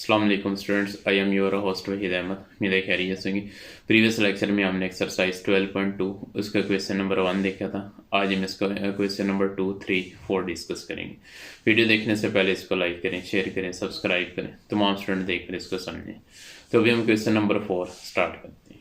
अस्सलाम वालेकुम students, I am your host Waheed Ahmad. मेरे खैरियत होंगी। प्रीवियस लेक्चर में हमने एक्सरसाइज 12.2 उसका क्वेश्चन नंबर 1 देखा था। आज हम इसका क्वेश्चन नंबर 2, 3, 4 डिस्कस करेंगे। वीडियो देखने से पहले इसको लाइक करें, शेयर करें, सब्सक्राइब करें, तमाम स्टूडेंट देखकर इसको समझें। तो अभी हम क्वेश्चन नंबर 4 स्टार्ट करते हैं।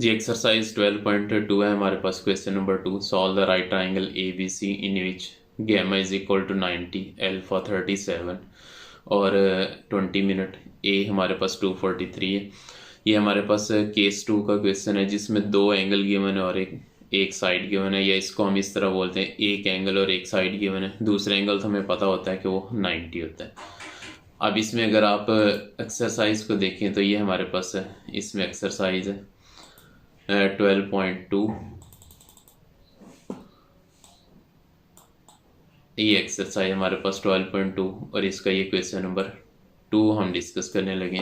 जी एक्सरसाइज 12.2 है हमारे पास। Question number 2, solve the right triangle ABC in which gamma is equal to 90, alpha 37 और 20 मिनट। ए हमारे पास 243 है। ये हमारे पास केस 2 का क्वेश्चन है जिसमें दो एंगल गिवन है और एक साइड गिवन है, या इसको हम इस तरह बोलते हैं एक एंगल और एक साइड गिवन है। दूसरा एंगल तो हमें पता होता है कि वो 90 होता है। अब इसमें अगर आप एक्सरसाइज को देखें तो ये हमारे पास है, इसमें एक्सरसाइज है 12.2। ये एक्सरसाइज हमारे पास 12.2 और इसका ये क्वेश्चन नंबर 2 हम डिस्कस करने लगे।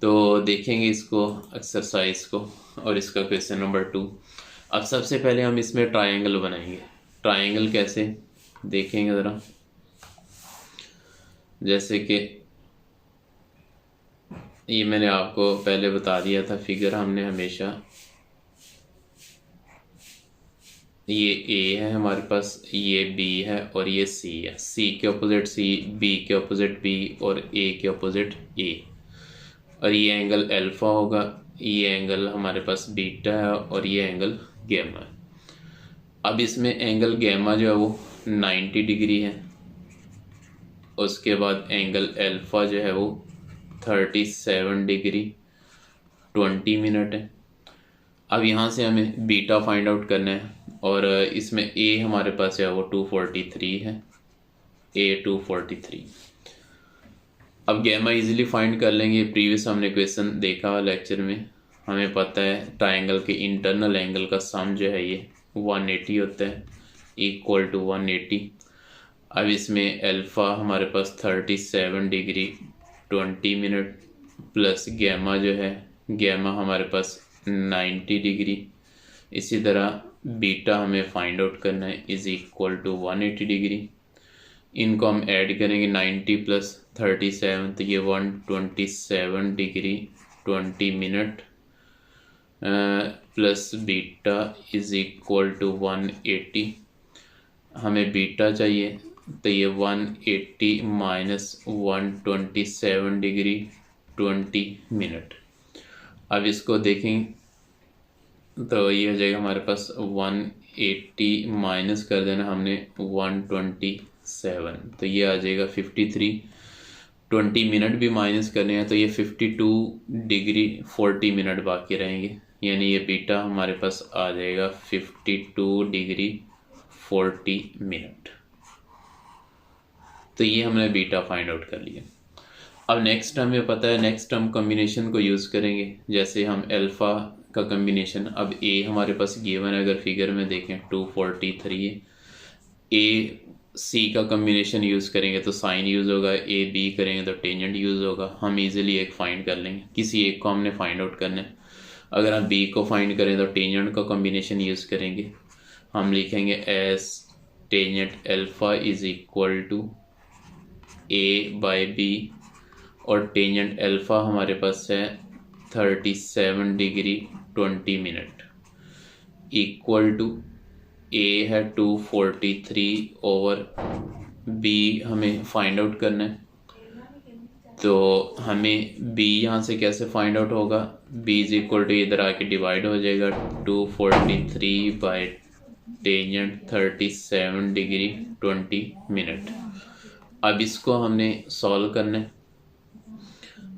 तो देखेंगे इसको, एक्सरसाइज को और इसका क्वेश्चन नंबर 2। अब सबसे पहले हम इसमें ट्रायंगल बनाएंगे। ट्रायंगल कैसे देखेंगे ज़रा, जैसे कि ये मैंने आपको पहले बता दिया था फिगर। हमने हमेशा ये ए है हमारे पास, ये बी है और ये सी है। सी के अपोजिट सी, बी के अपोजिट बी और ए के अपोजिट ए। और ये एंगल अल्फा होगा, ये एंगल हमारे पास बीटा है और ये एंगल गैमा है। अब इसमें एंगल गैमा जो है वो 90 डिग्री है। उसके बाद एंगल अल्फा जो है वो 37 डिग्री 20 मिनट है। अब यहाँ से हमें बीटा फाइंड आउट करना है और इसमें ए हमारे पास है वो 243 है, ए 243। अब गैमा इजीली फाइंड कर लेंगे। प्रीवियस हमने क्वेश्चन देखा लेक्चर में, हमें पता है ट्रायंगल के इंटरनल एंगल का सम जो है ये 180 होता है, इक्वल टू 180। अब इसमें अल्फा हमारे पास 37 डिग्री 20 मिनट प्लस गैमा जो है, गैमा हमारे पास 90 डिग्री। इसी तरह बीटा हमें फाइंड आउट करना है, इज इक्वल टू 180 डिग्री। इनको हम ऐड करेंगे 90 प्लस 37, तो ये 127 degree 20 minute plus beta is equal to 180। हमें बीटा चाहिए तो ये 180 माइनस 127 डिग्री 20 मिनट। अब इसको देखें तो ये हो जाएगा हमारे पास 180 माइनस कर देना हमने 127, तो ये आ जाएगा 53। 20 मिनट भी माइनस करने हैं तो ये 52 डिग्री 40 मिनट बाकी रहेंगे, यानी ये बीटा हमारे पास आ जाएगा 52 डिग्री 40 मिनट। तो ये हमने बीटा फाइंड आउट कर लिया। अब नेक्स्ट हमें पता है, नेक्स्ट हम कम्बिनेशन को यूज़ करेंगे। जैसे हम अल्फ़ा का कम्बिनेशन, अब ए हमारे पास गिवन है, अगर फिगर में देखें 243 है। ए सी का कम्बिनेशन यूज़ करेंगे तो साइन यूज़ होगा, ए बी करेंगे तो टेंजेंट यूज़ होगा। हम इजीली एक फाइंड कर लेंगे, किसी एक को हमने फाइंड आउट करना है। अगर हम बी को फाइंड करें तो टेंजेंट का कम्बिनेशन यूज़ करेंगे। हम लिखेंगे S tangent alpha is equal to A by B, और टेंजेंट अल्फ़ा हमारे पास है 37 degree 20 minute, equal to A है 243 ओवर बी हमें फाइंड आउट करना है। तो हमें बी यहाँ से कैसे फाइंड आउट होगा, बी इज इक्वल टू इधर आके डिवाइड हो जाएगा 243 बाई टेंजेंट 37 डिग्री 20 मिनट। अब इसको हमने सॉल्व करना है।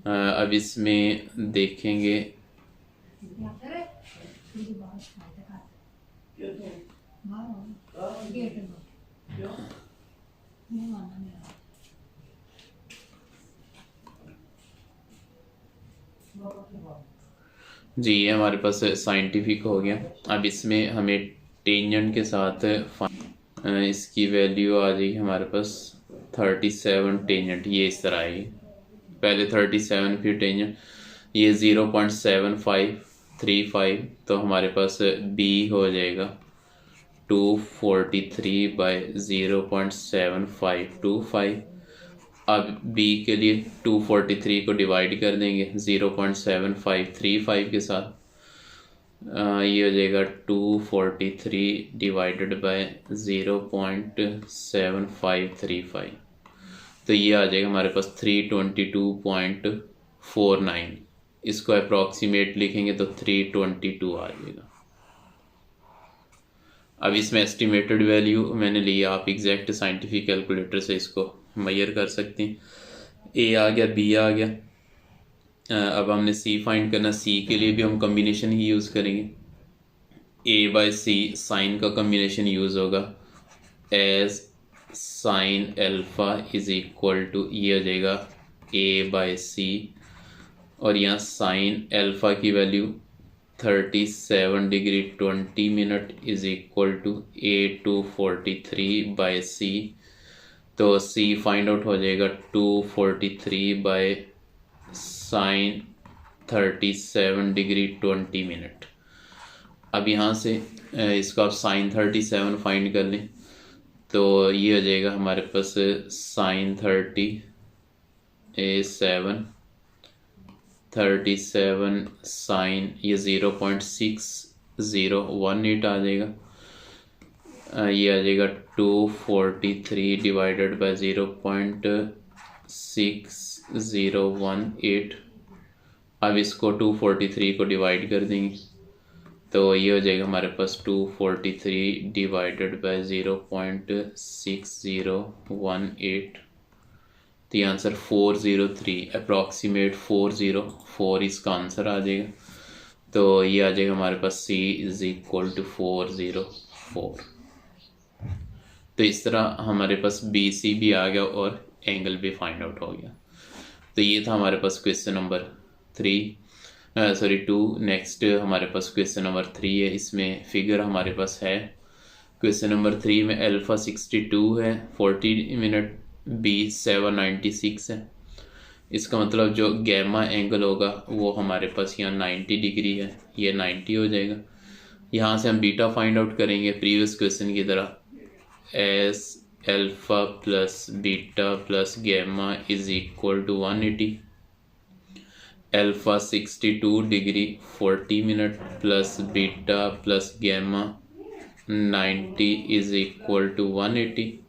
अब इसमें देखेंगे जी, ये हमारे पास साइंटिफिक हो गया। अब इसमें हमें टेंजेंट के साथ इसकी वैल्यू आ जाएगी हमारे पास 37 टेंजेंट, ये इस तरह आएगी, पहले 37 फिर टेंजेंट, ये 0.7535, तो हमारे पास बी हो जाएगा 243 बाय 0.7525। अब बी के लिए 243 को डिवाइड कर देंगे 0.7535 के साथ, ये हो जाएगा 243 डिवाइडेड बाय 0.7535, तो ये आ जाएगा हमारे पास 322.49। इसको अप्रॉक्सीमेट लिखेंगे तो 322 आ जाएगा। अब इसमें एस्टिमेटेड वैल्यू मैंने लिया, आप एग्जैक्ट साइंटिफिक कैलकुलेटर से इसको मेजर कर सकते हैं। ए आ गया, बी आ गया, अब हमने सी फाइंड करना। सी के लिए भी हम कम्बिनेशन ही यूज़ करेंगे, ए बाय सी साइन का कम्बिनेशन यूज़ होगा, as sine alpha is equal to, ये हो जाएगा ए बाय सी, और यहाँ साइन एल्फ़ा की value 37 degree 20 minute is equal to A243 by c, तो सी फाइंड आउट हो जाएगा 243 बाय साइन 37 डिग्री 20 मिनट। अब यहाँ से इसका आप साइन 37 फाइंड कर लें, तो ये हो जाएगा हमारे पास साइन 37 साइन, ये 0.6018 आ जाएगा, ये आ जाएगा 243 डिवाइडेड बाय 0.6018। अब इसको 243 को डिवाइड कर देंगे, तो ये हो जाएगा हमारे पास 243 डिवाइडेड बाय 0.6018, तो ये आंसर 403, अप्रॉक्सीमेट 404 इसका आंसर आ जाएगा। तो ये आ जाएगा हमारे पास C इज इक्वल टू 404। तो इस तरह हमारे पास BC भी आ गया और एंगल भी फाइंड आउट हो गया। तो ये था हमारे पास क्वेश्चन नंबर 2। नेक्स्ट हमारे पास क्वेश्चन नंबर 3 है, इसमें फिगर हमारे पास है। क्वेश्चन नंबर 3 में अल्फ़ा 62 है, 40 मिनट, बी 796 है। इसका मतलब जो गैमा एंगल होगा वो हमारे पास यहाँ 90 डिग्री है, ये 90 हो जाएगा। यहाँ से हम बीटा फाइंड आउट करेंगे प्रीवियस क्वेश्चन की तरह, S alpha plus beta plus gamma is equal to 180। Alpha 62 degree 40 minute plus beta plus gamma 90 is equal to 180।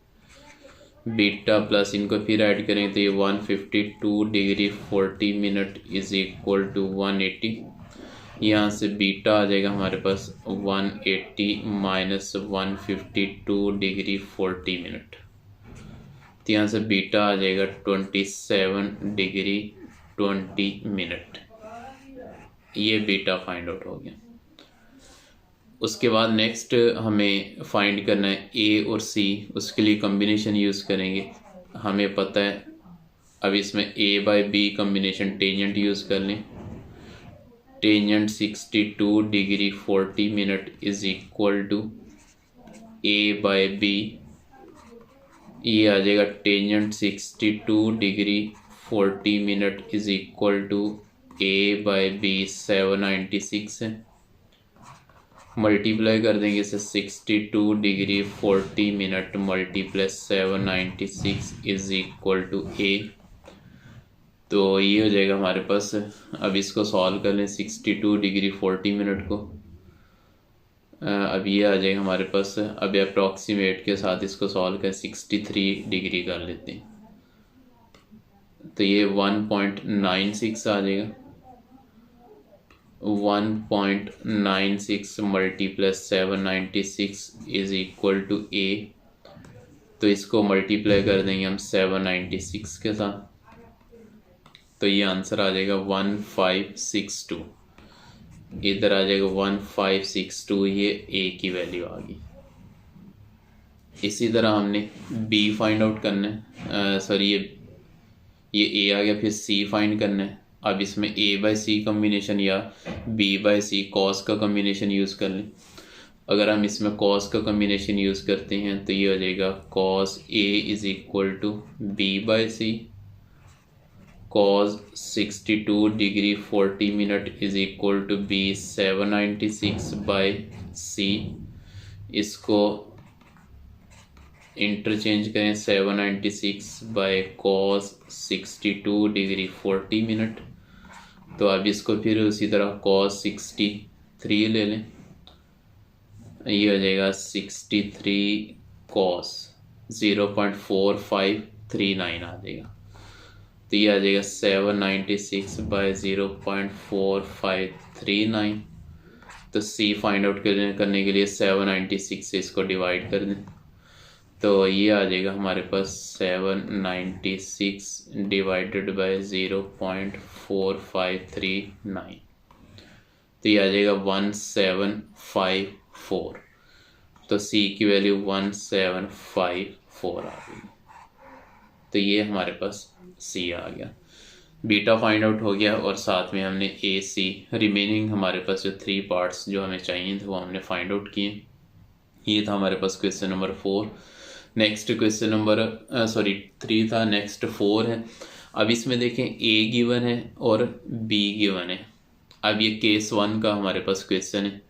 Beta plus इनको फिर ऐड करें तो ये 152 degree 40 minute is equal to 180। यहाँ से बीटा आ जाएगा हमारे पास 180 माइनस 152 डिग्री 40 मिनट, तो यहाँ से बीटा आ जाएगा 27 डिग्री 20 मिनट। ये बीटा फाइंड आउट हो गया। उसके बाद नेक्स्ट हमें फाइंड करना है ए और सी, उसके लिए कम्बिनेशन यूज़ करेंगे। हमें पता है, अब इसमें a by b combination tangent use कर लें। Tangent 62 degree 40 minute is equal to a by b, ये आ जाएगा tangent 62 degree 40 minute is equal to a by b 796 है। मल्टीप्लाई कर देंगे इसे 62 degree 40 minute multiply 796 is equal to a, तो ये हो जाएगा हमारे पास। अब इसको सॉल्व कर लें 62 डिग्री 40 मिनट को, अब ये आ जाएगा हमारे पास। अब अप्रॉक्सीमेट के साथ इसको सॉल्व कर 63 डिग्री कर लेते हैं, तो ये 1.96 आ जाएगा। 1.96 multiplies 796 is equal to a, तो इसको मल्टीप्लाई कर देंगे हम 796 के साथ, तो ये आंसर आ जाएगा 1562। इधर आ जाएगा 1562, ये ए की वैल्यू आ गई। इसी तरह हमने बी फाइंड आउट करना है, सॉरी ये ए आ गया, फिर सी फाइंड करना है। अब इसमें ए बाय सी कम्बिनेशन या बी बाय सी कॉस का कम्बिनेशन यूज़ कर लें, अगर हम इसमें कॉस का कम्बिनेशन यूज़ करते हैं तो ये हो जाएगा cos a is equal to b by c, cos 62 degree 40 minute is equal to b 796 by c. इसको इंटरचेंज करें 796 बाय कॉस 62 डिग्री 40 मिनट, तो अब इसको फिर उसी तरह कॉस 63 ले लें, ये हो जाएगा 63 कॉस 0.4539 आ जाएगा। तो ये आ जाएगा 796 बाय 0.4539। तो सी फाइंड आउट करने के लिए 796 से इसको डिवाइड कर दें, तो ये आ जाएगा हमारे पास 796 डिवाइडेड बाय 0.4539, तो ये आ जाएगा 1754। तो सी की वैल्यू 1754 आ गई। तो ये हमारे पास सी आ गया, बीटा फाइंड आउट हो गया, और साथ में हमने ए सी रिमेनिंग हमारे पास जो 3 पार्ट्स जो हमें चाहिए थे वो हमने फाइंड आउट किए। ये था हमारे पास question number 4। Next question number 3 था, नेक्स्ट 4 है। अब इसमें देखें ए गिवन है और बी गिवन है। अब ये केस 1 का हमारे पास क्वेश्चन है,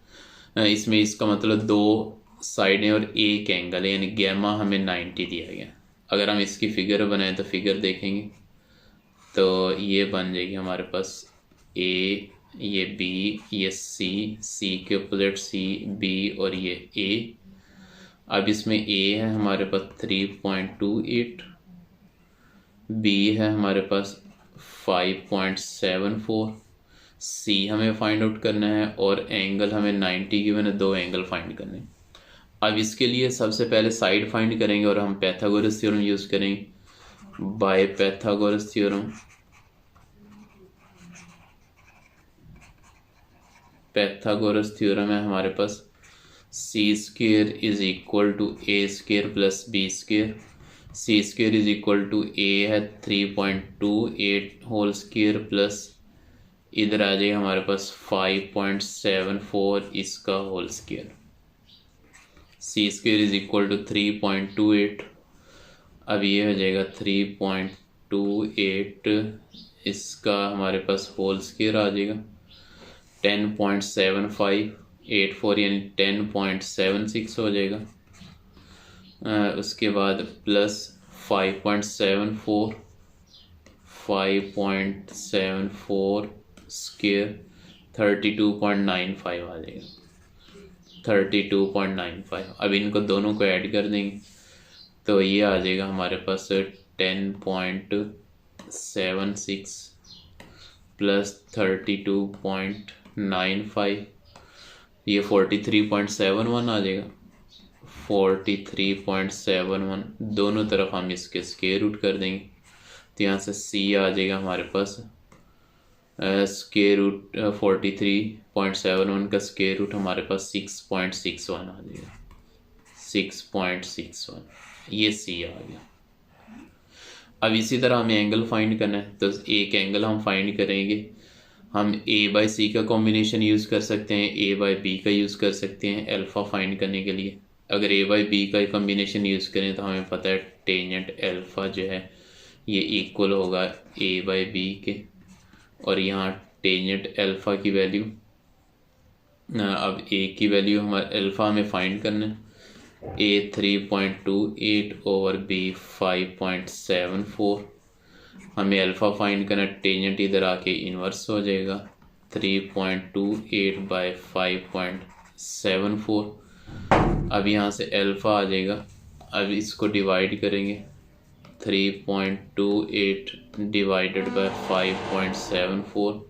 इसमें इसका मतलब 2 साइड है और एक एंगल है, यानी गैमा हमें 90 दिया गया। अगर हम इसकी फिगर बनाएं तो फिगर देखेंगे तो ये बन जाएगी हमारे पास ए, ये बी, ये सी, सी के अपोजिट सी, बी और ये ए। अब इसमें ए है हमारे पास 3.28, बी है हमारे पास 5.74, सी हमें फाइंड आउट करना है और एंगल हमें 90 गिवन है, 2 एंगल फाइंड करने हैं। अब इसके लिए सबसे पहले साइड फाइंड करेंगे और हम पैथागोरस थ्योरम यूज़ करेंगे। By Pythagoras theorem, Pythagoras theorem है हमारे पास C square is equal to A square plus B square. C square is equal to A है 3.28 होल स्क्वेयर प्लस इधर आ जाएगा हमारे पास 5.74 इसका whole square. C square is equal to 3.28, अब ये हो जाएगा 3.28 इसका हमारे पास होल स्क्वेयर आ जाएगा 10.7584 यानी 10.76 हो जाएगा। उसके बाद प्लस 5.74 स्क्वेयर 32.95 आ जाएगा, 32.95। अब इनको दोनों को ऐड कर देंगे तो ये आ जाएगा हमारे पास 10.76 प्लस 32.95, ये 43.71 आ जाएगा। 43.71 दोनों तरफ हम इसके स्क्वायर रूट कर देंगे, तो यहाँ से सी आ जाएगा हमारे पास स्क्वायर रूट 43.71 का स्क्वायर रूट हमारे पास 6.61 आ जाएगा, 6.61, ये सी आ गया। अब इसी तरह हमें एंगल फाइंड करना है, तो एक एंगल हम फाइंड करेंगे। हम ए बाई सी का कॉम्बिनेशन यूज़ कर सकते हैं, ए बाई बी का यूज़ कर सकते हैं अल्फ़ा फाइंड करने के लिए। अगर ए बाई बी का कॉम्बिनेशन यूज़ करें तो हमें पता है टेंजेंट अल्फ़ा जो है ये इक्वल होगा ए बाई बी के, और यहाँ टेंजेंट अल्फ़ा की वैल्यू, अब ए की वैल्यू हमारे अल्फ़ा हमें फाइंड करना है, ए 3.28 ओवर बी 5.74, हमें अल्फ़ा फाइंड करना, टेंजेंट इधर आके इन्वर्स हो जाएगा 3.28 बाय 5.74। अब यहाँ से अल्फ़ा आ जाएगा, अब इसको डिवाइड करेंगे 3.28 डिवाइडेड बाय 5.74,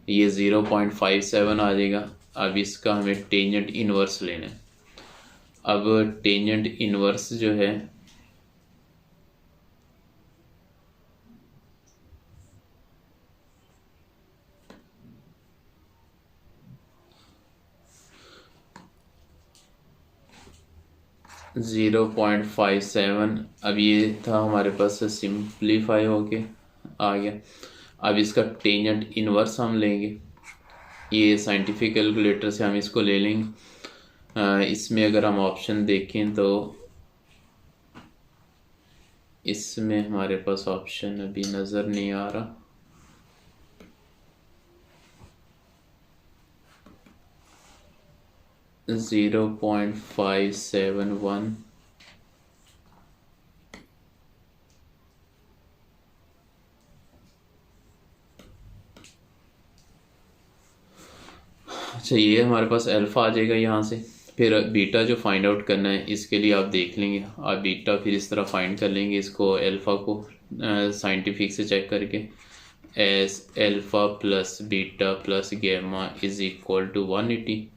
ये 0.57 आ जाएगा। अब इसका हमें टेंजेंट इन्वर्स लेना है। अब टेंजेंट इन्वर्स जो है 0.57, अब ये था हमारे पास सिंप्लीफाई होके आ गया। अब इसका टेंजेंट इन्वर्स हम लेंगे, ये साइंटिफिक कैलकुलेटर से हम इसको ले लेंगे। इसमें अगर हम ऑप्शन देखें तो इसमें हमारे पास ऑप्शन अभी नज़र नहीं आ रहा। $0.571। अच्छा, ये हमारे पास अल्फ़ा आ जाएगा यहाँ से। फिर बीटा जो फाइंड आउट करना है इसके लिए आप देख लेंगे, आप बीटा फिर इस तरह फाइंड कर लेंगे इसको, अल्फ़ा को साइंटिफिक से चेक करके, S alpha plus beta plus gamma is equal to 180।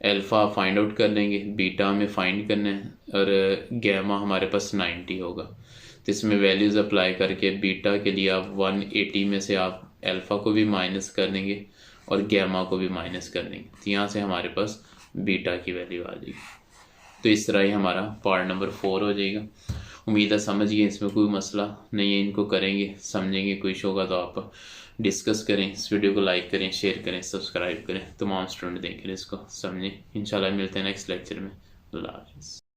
Alpha find out कर लेंगे, बीटा हमें फाइंड करना है और गैमा हमारे पास 90 होगा। तो इसमें वैल्यूज़ अप्लाई करके बीटा के लिए आप 180 में से आप अल्फ़ा को भी माइनस कर देंगे और गैमा को भी माइनस कर देंगे, तो यहाँ से हमारे पास बीटा की वैल्यू आ जाएगी। तो इस तरह ही हमारा पार्ट नंबर 4 हो जाएगा। उम्मीद है समझ गए, इसमें कोई मसला नहीं है, इनको करेंगे समझेंगे, कोई इशू होगा तो आप डिस्कस करें। इस वीडियो को लाइक करें, शेयर करें, सब्सक्राइब करें, तमाम स्टूडेंट देखें, इसको समझें। इंशाल्लाह मिलते हैं नेक्स्ट लेक्चर में। अल्लाह हाफ़िज़।